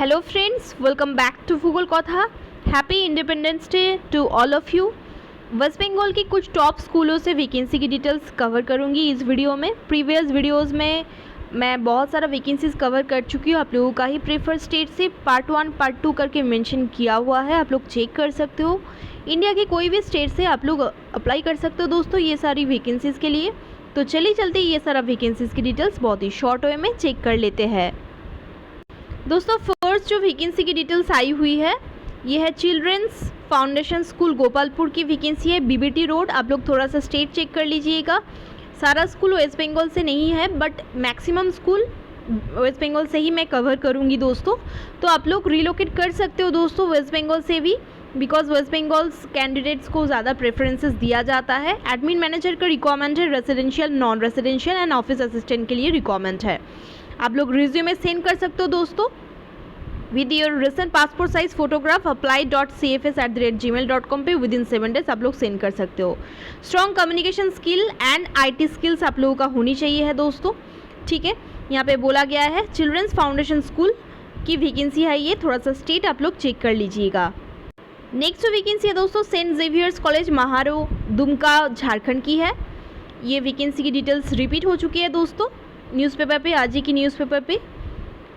Hello friends, welcome back to Bhugol Katha. Happy independence day to all of you. West Bengal की कुछ top स्कूलों से vacancy की डिटेल्स कवर करूंगी इस वीडियो में। प्रीवियस वीडियोस में मैं बहुत सारा वैकेंसीज कवर कर चुकी हूँ। आप लोगों का ही प्रेफर स्टेट से पार्ट 1 पार्ट 2 करके मेंशन किया हुआ है, आप लोग चेक कर सकते हो। इंडिया के कोई भी स्टेट से आप लोग अप्लाई कर सकते हो दोस्तों ये सारी वैकेंसीज़ के लिए। तो चलिए चलते ये सारा वैकेंसीज़ की डिटेल्स बहुत ही शॉर्ट वे में चेक कर लेते हैं दोस्तों। फर्स्ट जो वैकेंसी की डिटेल्स आई हुई है ये है चिल्ड्रंस फाउंडेशन स्कूल गोपालपुर की वैकेंसी है, बीबीटी रोड। आप लोग थोड़ा सा स्टेट चेक कर लीजिएगा। सारा स्कूल वेस्ट बंगाल से नहीं है but maximum school West Bengal से ही मैं कवर करूँगी दोस्तों। तो आप लोग रिलोकेट कर सकते हो दोस्तों वेस्ट बंगाल से भी, बिकॉज वेस्ट बंगाल कैंडिडेट्स को ज़्यादा प्रेफरेंसेस दिया जाता है। एडमिन मैनेजर का रिक्वायरमेंट है, residential non residential and office assistant के लिए रिक्वायरमेंट है। आप लोग रिज्यूमे सेंड कर सकते हो दोस्तों with your recent passport size photograph apply.cfs@gmail.com पे विद इन 7 डेज आप लोग सेंड कर सकते हो। Strong communication skill and IT skills आप लोगों का होनी चाहिए है दोस्तों, ठीक है। यहाँ पे बोला गया है चिल्ड्रंस फाउंडेशन स्कूल की वैकेंसी है ये, थोड़ा सा स्टेट आप लोग चेक कर लीजिएगा। नेक्स्ट जो वैकेंसी है दोस्तों Saint Xavier's college Maharo Dumka Jharkhand की है। ये वैकेंसी की डिटेल्स रिपीट हो चुकी है दोस्तों न्यूज़पेपर पे, आज ही की न्यूज़पेपर पे।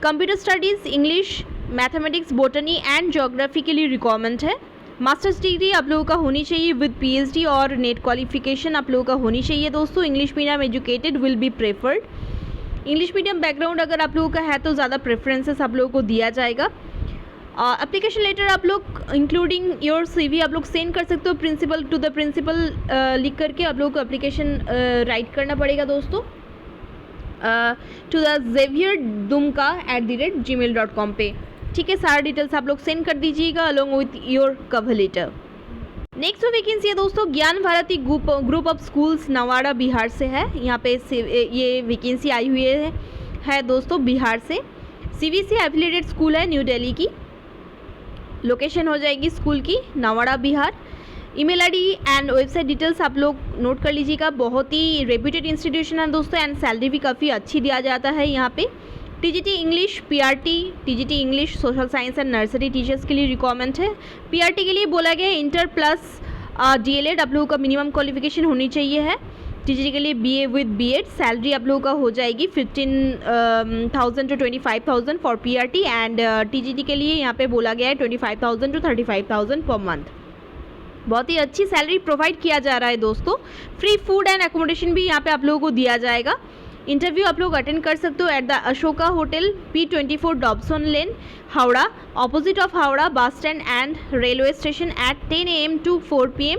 Computer studies, English, mathematics, botany and geography के लिए रिक्वायरमेंट है। मास्टर्स डिग्री आप लोगों का होनी चाहिए विद PhD और नेट क्वालिफिकेशन आप लोगों का होनी चाहिए दोस्तों। English medium educated will be preferred. English medium background अगर आप लोगों का है तो ज़्यादा प्रेफरेंसेस आप लोगों को दिया जाएगा। एप्लीकेशन लेटर आप लोग इंक्लूडिंग योर CV आप लोग सेंड कर सकते हो प्रिंसिपल टू द प्रिंसिपल लिख करके आप लोग को एप्लीकेशन राइट करना पड़ेगा दोस्तों टू द xavierDumka@gmail.com पे, ठीक है। सारा डिटेल्स आप लोग सेंड कर दीजिएगा along with your cover letter. Next जो वैकेंसी है दोस्तों Gyan Bharati group of schools Nawada Bihar से है। यहाँ पे ये वैकेंसी आई हुई है दोस्तों बिहार से। CBSE एफिलिएटेड स्कूल है न्यू दिल्ली की। लोकेशन हो जाएगी स्कूल की Nawada Bihar. Email ID and website details आप लोग नोट कर लीजिएगा। बहुत ही रेप्यूटेड इंस्टीट्यूशन है दोस्तों एंड सैलरी भी काफ़ी अच्छी दिया जाता है यहाँ पे। TGT English, PRT, TGT English, social science and nursery teachers के लिए रिक्वायरमेंट है। PRT के लिए बोला गया है इंटर प्लस DLED आप लोगों का मिनिमम क्वालिफिकेशन होनी चाहिए है। TGT के लिए BA विद B.Ed। सैलरी आप लोगों का हो जाएगी 15,000 to 25,000 for PRT and TGT के लिए यहाँ पे बोला गया है 25,000 to 35,000 पर मंथ। बहुत ही अच्छी सैलरी प्रोवाइड किया जा रहा है दोस्तों। फ्री फूड एंड एकोमोडेशन भी यहाँ पे आप लोगों को दिया जाएगा। इंटरव्यू आप लोग अटेंड कर सकते हो at the Ashoka hotel P24 Dobson lane Howrah, opposite of Howrah bus stand and railway station at 10 AM to 4 PM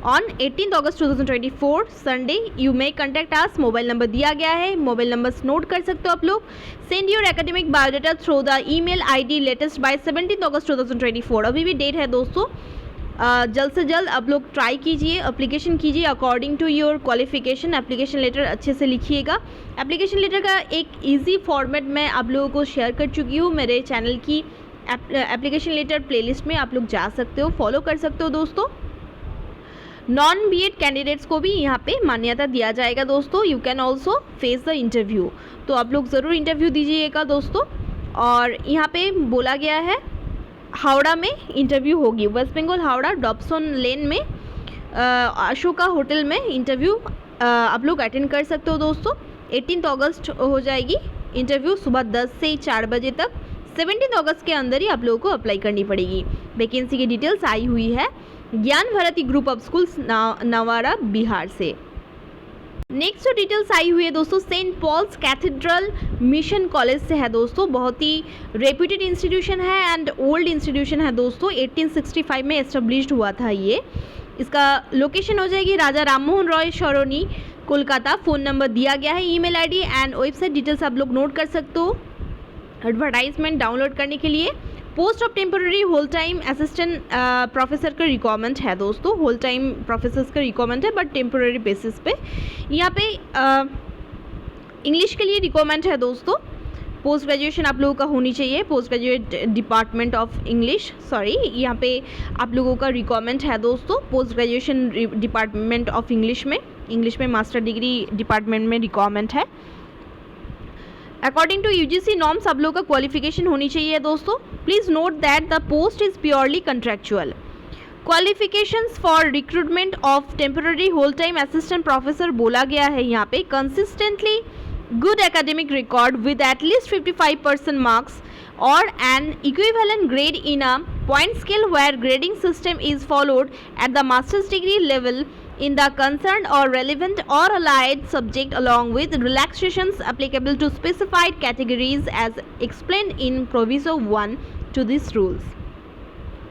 on 18 August 2024 Sunday. You may contact us, mobile number दिया गया है, मोबाइल नंबर्स नोट कर सकते हो आप लोग। Send your academic biodata through the email ID latest by 17 August 2024। अभी भी डेट है दोस्तों, जल्द से जल्द आप लोग ट्राई कीजिए, एप्लीकेशन कीजिए according to your qualification. Application letter अच्छे से लिखिएगा। एप्लीकेशन लेटर का एक इजी फॉर्मेट मैं आप लोगों को शेयर कर चुकी हूँ मेरे चैनल की एप्लीकेशन लेटर प्लेलिस्ट में, आप लोग जा सकते हो, फॉलो कर सकते हो दोस्तों। नॉन B.Ed कैंडिडेट्स को भी यहाँ पे मान्यता दिया जाएगा दोस्तों। You can also face the interview, तो आप लोग ज़रूर इंटरव्यू दीजिएगा दोस्तों। और यहाँ पे बोला गया है हावड़ा में इंटरव्यू होगी, वेस्ट बंगाल हावड़ा डॉब्सन लेन में अशोका होटल में इंटरव्यू आप लोग अटेंड कर सकते हो दोस्तों। 18 अगस्त हो जाएगी इंटरव्यू, सुबह 10 से 4 बजे तक। 17 अगस्त के अंदर ही आप लोगों को अप्लाई करनी पड़ेगी। वैकेंसी की डिटेल्स आई हुई है Gyan Bharati group of schools Nawada Bihar से। नेक्स्ट जो डिटेल्स आई हुई है दोस्तों Saint Paul's cathedral mission college से है दोस्तों। बहुत ही रेप्यूटेड इंस्टीट्यूशन है एंड ओल्ड इंस्टीट्यूशन है दोस्तों। 1865 में एस्टेब्लिश्ड हुआ था ये। इसका लोकेशन हो जाएगी राजा राममोहन रॉय सरोनी कोलकाता। फ़ोन नंबर दिया गया है, email ID and website details आप लोग नोट कर सकते हो। एडवर्टाइजमेंट डाउनलोड करने के लिए post of temporary whole time assistant professor का रिक्वायरमेंट है दोस्तों। होल टाइम प्रोफेसर्स का रिक्वायरमेंट है बट टेम्पररी बेसिस पे। यहाँ पे इंग्लिश के लिए रिक्वायरमेंट है दोस्तों। पोस्ट ग्रेजुएशन आप लोगों का होनी चाहिए, post graduate department of English, sorry यहाँ पे आप लोगों का रिक्वायरमेंट है दोस्तों post graduation department of English में मास्टर डिग्री डिपार्टमेंट में रिक्वायरमेंट है। अकॉर्डिंग टू यूजीसी नॉर्म्स आप लोगों का क्वालिफिकेशन होनी चाहिए दोस्तों। Please note that the post is purely contractual. Qualifications for recruitment of temporary whole time assistant professor बोला गया है यहाँ पे consistently good academic record with at least 55% marks or an equivalent grade in a point scale where grading system is followed at the master's degree level in the concerned or relevant or allied subject along with relaxations applicable to specified categories as explained in Proviso 1 to these rules।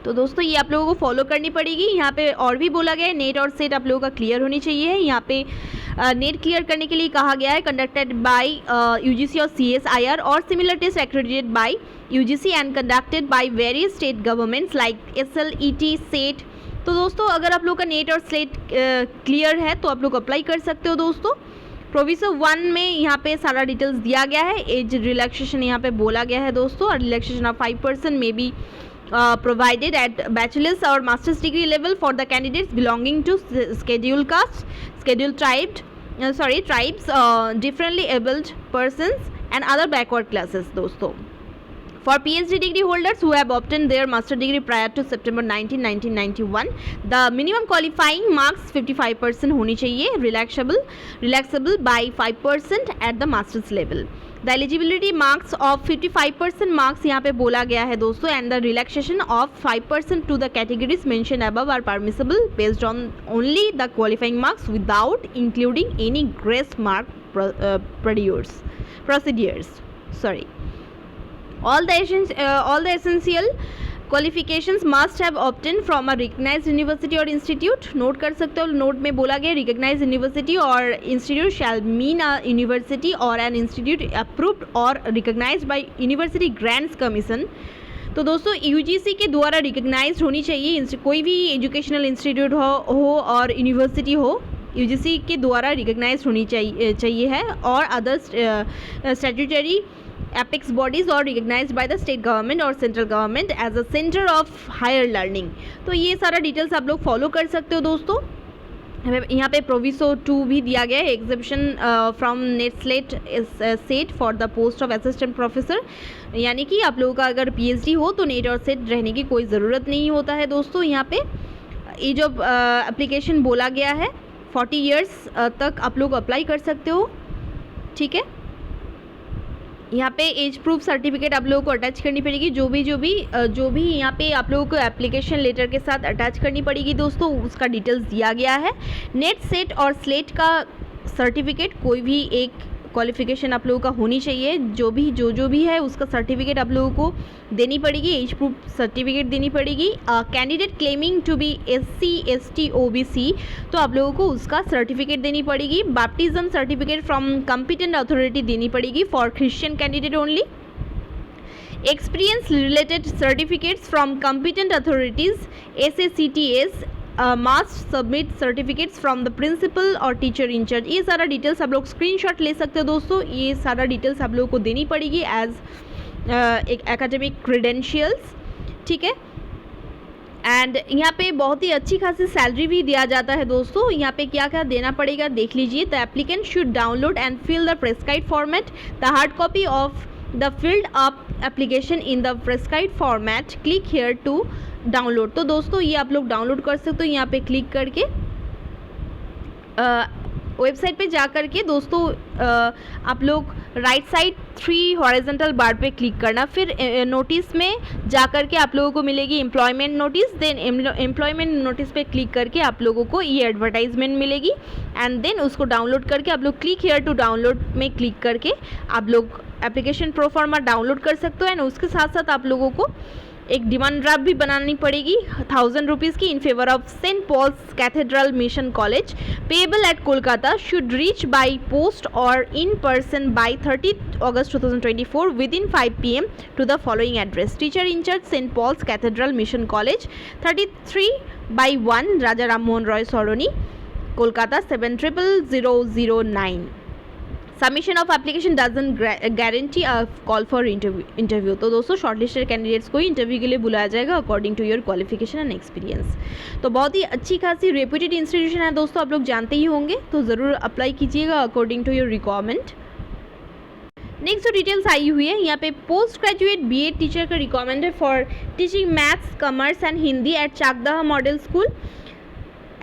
तो दोस्तों ये आप लोगों को follow करनी पड़ेगी। यहाँ पे और भी बोला गया है नेट और सेट आप लोगों का क्लियर होनी चाहिए। यहाँ पे नेट क्लियर करने के लिए कहा गया है कंडक्टेड बाय यूजीसी और CSIR और similar test accredited by UGC and conducted by various state governments like SLET SET. तो दोस्तों अगर आप लोग का नेट और स्लेट क्लियर है तो आप लोग अप्लाई कर सकते हो दोस्तों। प्रोविजो 1 में यहाँ पे सारा डिटेल्स दिया गया है। एज रिलैक्सेशन यहाँ पे बोला गया है दोस्तों, और relaxation of 5% may be provided at bachelor's or master's degree level for the candidates belonging to scheduled caste, scheduled tribes, differently abled persons and other backward classes दोस्तों। For PhD degree holders who have obtained their master degree prior to September 19, 1991, the minimum qualifying marks 55% होनी चाहिए, relaxable by 5% at the master's level। The eligibility marks of 55% marks यहाँ पे बोला गया है दोस्तों, and the relaxation of 5% to the categories mentioned above are permissible based on only the qualifying marks without including any grace mark procedures. Sorry. All the essential qualifications must have obtained from a recognized university or institute। Note कर सकते हो, note में बोला गया recognized university or institute shall mean a university or an institute approved or recognized by University Grants Commission। तो दोस्तों UGC के द्वारा रिकग्नाइज होनी चाहिए, कोई भी एजुकेशनल इंस्टीट्यूट हो और यूनिवर्सिटी हो, यूजीसी के द्वारा रिकग्नाइज होनी चाहिए है, और अदर स्टैट्यूटरी एपिक्स बॉडीज और recognised by the state government और central government as a centre of higher learning. तो ये सारा डिटेल्स आप लोग फॉलो कर सकते हो दोस्तों। यहाँ पे प्रोविसो 2 भी दिया गया है, exemption from NET SLET set for the post of assistant professor, यानी कि आप लोगों का अगर PhD हो तो नेट और सेट रहने की कोई ज़रूरत नहीं होता है दोस्तों। यहाँ पे ये जो एप्लीकेशन बोला गया है 40 ईयर्स तक आप लोग अप्लाई कर सकते हो, ठीक है। यहाँ पे एज प्रूफ सर्टिफिकेट आप लोगों को अटैच करनी पड़ेगी, जो भी यहाँ पे आप लोगों को एप्लीकेशन लेटर के साथ अटैच करनी पड़ेगी दोस्तों, उसका डिटेल्स दिया गया है। नेट सेट और स्लेट का सर्टिफिकेट कोई भी एक क्वालिफिकेशन आप लोगों का होनी चाहिए, जो भी है उसका सर्टिफिकेट आप लोगों को देनी पड़ेगी, एज प्रूफ सर्टिफिकेट देनी पड़ेगी। Candidate claiming to be SC ST OBC तो आप लोगों को उसका सर्टिफिकेट देनी पड़ेगी। Baptism certificate from competent authority देनी पड़ेगी for Christian candidate only. Experience related certificates from competent authorities SACTS must submit certificates from the principal और टीचर इंचार्ज। ये सारा डिटेल्स आप लोग स्क्रीनशॉट ले सकते हो दोस्तों, ये सारा डिटेल्स आप लोगों को देनी पड़ेगी एज एक एकेडमिक क्रेडेंशियल्स, ठीक है। एंड यहाँ पे बहुत ही अच्छी खासी सैलरी भी दिया जाता है दोस्तों। यहाँ पे क्या क्या देना पड़ेगा देख लीजिए। The applicant should download and fill the prescribed format, the hard copy of the filled up application in the prescribed format, click here to download. तो दोस्तों ये आप लोग डाउनलोड कर सकते हो, यहाँ पे क्लिक करके वेबसाइट पे जा कर के दोस्तों आप लोग राइट साइड 3 हॉरिजॉन्टल बार पे क्लिक करना, फिर नोटिस में जा कर के आप लोगों को मिलेगी employment notice, then employment notice पे क्लिक करके आप लोगों को ये एडवर्टाइजमेंट मिलेगी, एंड देन उसको डाउनलोड करके आप लोग क्लिक हेयर टू डाउनलोड में क्लिक करके आप लोग एप्लीकेशन प्रो फॉर्मा डाउनलोड कर सकते हो। एंड उसके साथ साथ आप लोगों को एक डिमांड ड्राफ्ट भी बनानी पड़ेगी 1000 रुपीज़ की in favour of Saint Paul's cathedral mission college, payable at Kolkata, should reach by post और in person by 30 August 2024 within इन 5 PM to the following address: teacher in charge Saint Paul's cathedral mission college, 33/1 Raja Ram Mohan Roy Sarani, Kolkata 700009। Submission of application doesn't guarantee a call for interview. तो दोस्तों shortlisted candidates को interview के लिए बुलाया जाएगा according to your qualification and experience. तो बहुत ही अच्छी खासी रेप्यूटेड इंस्टीट्यूशन है दोस्तों, आप लोग जानते ही होंगे, तो ज़रूर अप्लाई कीजिएगा according to your requirement. Next जो डिटेल्स आई हुई है यहाँ पे पोस्ट ग्रेजुएट बीएड टीचर का रिक्वायरमेंट है for teaching maths, commerce and Hindi at Chakdah model school.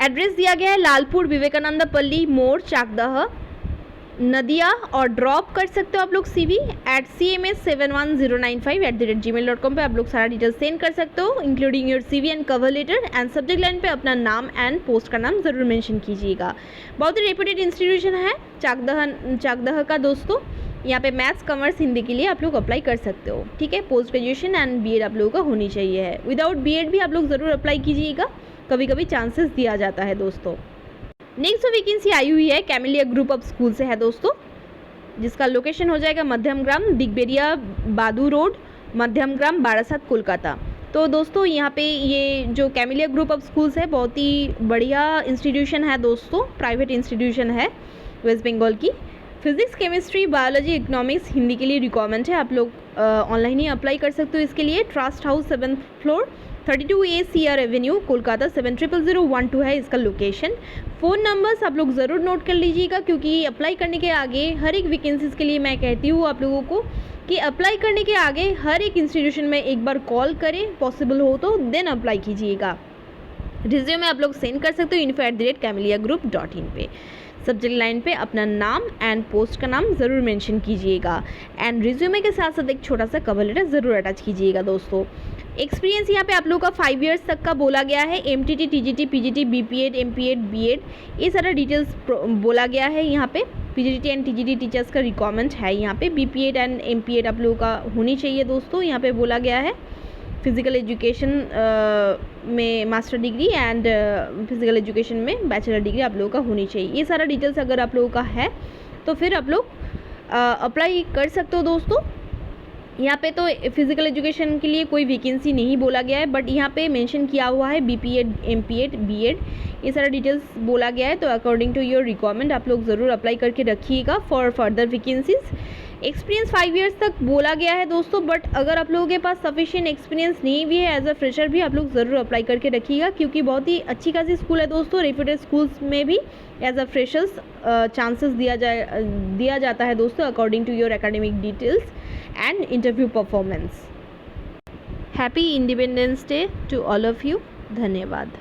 Address दिया गया है लालपुर विवेकानंद पल्ली मोड़ चाकदह नदिया, और ड्रॉप कर सकते हो आप लोग CV at cms71095@gmail.com पे आप लोग सारा डिटेल्स सेंड कर सकते हो, including your CV and cover letter, and subject line पे अपना नाम एंड पोस्ट का नाम ज़रूर मेंशन कीजिएगा। बहुत ही रेप्यूटेड इंस्टीट्यूशन है चाकदह का दोस्तों। यहाँ पे मैथ्स, कॉमर्स, हिंदी के लिए आप लोग अप्लाई कर सकते हो, ठीक है। पोस्ट ग्रेजुएशन एंड BEd आप लोगों का होनी चाहिए है। विदाउट BEd भी आप लोग ज़रूर अप्लाई कीजिएगा, कभी कभी चांसेस दिया जाता है दोस्तों। नेक्स्ट जो वैकेंसी आई हुई है कैमेलिया ग्रुप ऑफ स्कूल से है दोस्तों, जिसका लोकेशन हो जाएगा मध्यम ग्राम, दिग्बेरिया बादू रोड, मध्यम ग्राम, बारासात, कोलकाता। तो दोस्तों यहाँ पे ये जो कैमेलिया ग्रुप ऑफ स्कूल्स है बहुत ही बढ़िया इंस्टीट्यूशन है दोस्तों, प्राइवेट इंस्टीट्यूशन है वेस्ट बंगाल की। Physics, chemistry, biology, economics, Hindi के लिए रिक्वायरमेंट है, आप लोग ऑनलाइन ही अप्लाई कर सकते हो इसके लिए। Trust house 7th floor 32A CR Avenue Kolkata 700012 है इसका लोकेशन। फ़ोन नंबर्स आप लोग ज़रूर नोट कर लीजिएगा, क्योंकि अप्लाई करने के आगे हर एक वैकेंसीज़ के लिए मैं कहती हूँ आप लोगों को कि अप्लाई करने के आगे हर एक इंस्टीट्यूशन में एक बार कॉल करें, पॉसिबल हो तो देन अप्लाई कीजिएगा। रिज्यूमे आप लोग सेंड कर सकते हो info@cameliagroup.in पे। सब्जेक्ट लाइन पे अपना नाम एंड पोस्ट का नाम ज़रूर मेंशन कीजिएगा, एंड रिज्यूमे के साथ साथ एक छोटा सा कवर लेटर ज़रूर अटैच कीजिएगा दोस्तों। एक्सपीरियंस यहाँ पे आप लोगों का 5 इयर्स तक का बोला गया है। MTT, TGT, PGT, BPEd, MPEd, BEd ये सारा डिटेल्स बोला गया है यहाँ पे। PGT एंड TGT टीचर्स का रिक्वायरमेंट है यहाँ पे। BPEd एंड MPEd आप लोगों का होनी चाहिए दोस्तों, यहाँ पे बोला गया है। फिज़िकल एजुकेशन में master degree and physical education में बैचलर डिग्री आप लोगों का होनी चाहिए। ये सारा डिटेल्स अगर आप लोगों का है तो फिर आप लोग अप्लाई कर सकते हो दोस्तों। यहाँ पे तो फिज़िकल एजुकेशन के लिए कोई वैकेंसी नहीं बोला गया है, बट यहाँ पे मेंशन किया हुआ है BPEd, MPEd, BEd ये सारा डिटेल्स बोला गया है। तो अकॉर्डिंग टू योर रिक्वायरमेंट आप लोग ज़रूर अप्लाई करके रखिएगा for further vacancies. Experience 5 years तक बोला गया है दोस्तों, बट अगर आप लोगों के पास सफिशिएंट एक्सपीरियंस नहीं भी है एज अ फ्रेशर भी आप लोग ज़रूर अप्लाई करके रखिएगा, क्योंकि बहुत ही अच्छी खासी स्कूल है दोस्तों। रेप्यूटेड स्कूल्स में भी एज अ फ्रेशर्स चांसेस दिया जाता है दोस्तों, according to your academic details and interview performance. Happy independence day to all of you. धन्यवाद।